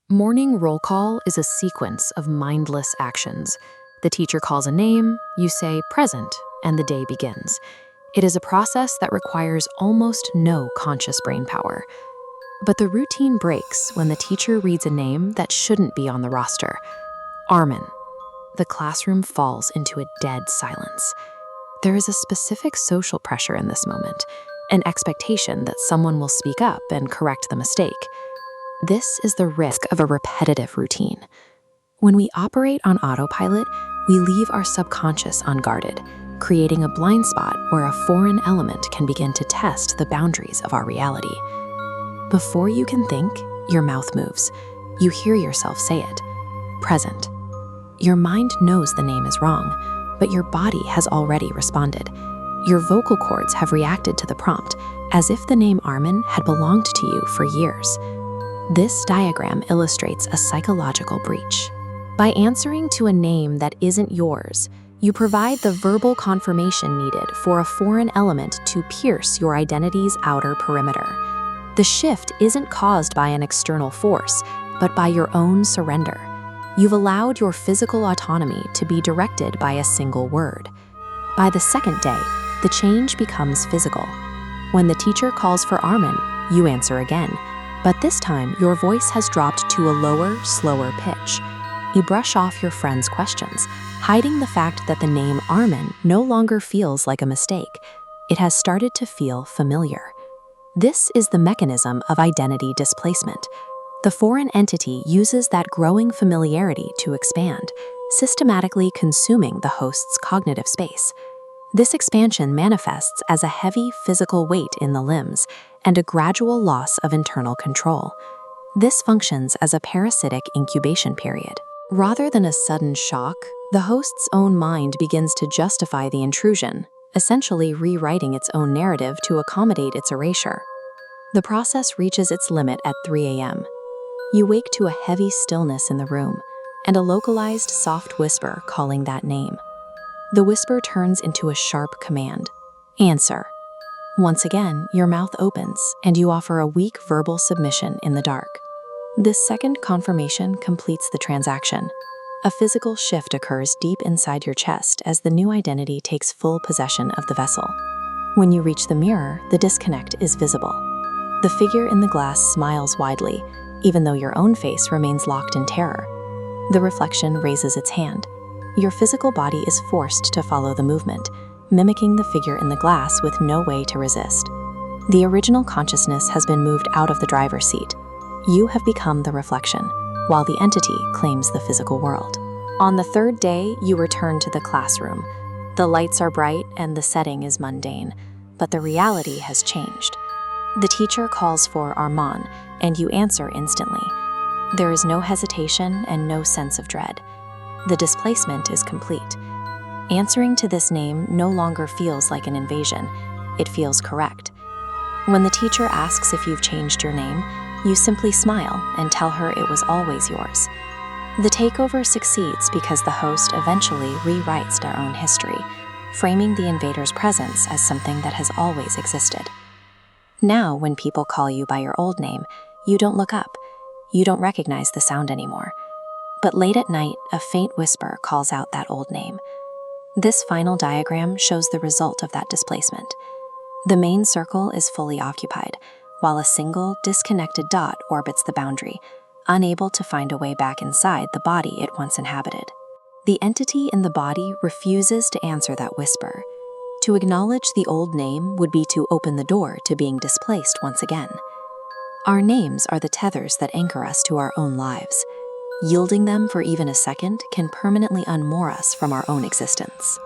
Morning roll call is a sequence of mindless actions. The teacher calls a name, you say present, and the day begins. It is a process that requires almost no conscious brain power. But the routine breaks when the teacher reads a name that shouldn't be on the roster. Armin. The classroom falls into a dead silence. There is a specific social pressure in this moment, an expectation that someone will speak up and correct the mistake. This is the risk of a repetitive routine. When we operate on autopilot, we leave our subconscious unguarded, creating a blind spot where a foreign element can begin to test the boundaries of our reality. Before you can think, your mouth moves. You hear yourself say it. Present. Your mind knows the name is wrong, but your body has already responded. Your vocal cords have reacted to the prompt, as if the name Armin had belonged to you for years. This diagram illustrates a psychological breach. By answering to a name that isn't yours, you provide the verbal confirmation needed for a foreign element to pierce your identity's outer perimeter. The shift isn't caused by an external force, but by your own surrender. You've allowed your physical autonomy to be directed by a single word. By the second day, the change becomes physical. When the teacher calls for Armin, you answer again. But this time, your voice has dropped to a lower, slower pitch. You brush off your friend's questions, hiding the fact that the name Armin no longer feels like a mistake. It has started to feel familiar. This is the mechanism of identity displacement. The foreign entity uses that growing familiarity to expand, systematically consuming the host's cognitive space. This expansion manifests as a heavy physical weight in the limbs and a gradual loss of internal control. This functions as a parasitic incubation period. Rather than a sudden shock, the host's own mind begins to justify the intrusion, essentially rewriting its own narrative to accommodate its erasure. The process reaches its limit at 3 a.m. You wake to a heavy stillness in the room and a localized soft whisper calling that name. The whisper turns into a sharp command. Answer. Once again, your mouth opens and you offer a weak verbal submission in the dark. This second confirmation completes the transaction. A physical shift occurs deep inside your chest as the new identity takes full possession of the vessel. When you reach the mirror, the disconnect is visible. The figure in the glass smiles widely, even though your own face remains locked in terror. The reflection raises its hand. Your physical body is forced to follow the movement, mimicking the figure in the glass with no way to resist. The original consciousness has been moved out of the driver's seat. You have become the reflection, while the entity claims the physical world. On the third day, you return to the classroom. The lights are bright and the setting is mundane, but the reality has changed. The teacher calls for Armin, and you answer instantly. There is no hesitation and no sense of dread. The displacement is complete. Answering to this name no longer feels like an invasion. It feels correct. When the teacher asks if you've changed your name, you simply smile and tell her it was always yours. The takeover succeeds because the host eventually rewrites their own history, framing the invader's presence as something that has always existed. Now, when people call you by your old name, you don't look up. You don't recognize the sound anymore. But late at night, a faint whisper calls out that old name. This final diagram shows the result of that displacement. The main circle is fully occupied, while a single, disconnected dot orbits the boundary, unable to find a way back inside the body it once inhabited. The entity in the body refuses to answer that whisper. To acknowledge the old name would be to open the door to being displaced once again. Our names are the tethers that anchor us to our own lives. Yielding them for even a second can permanently unmoor us from our own existence.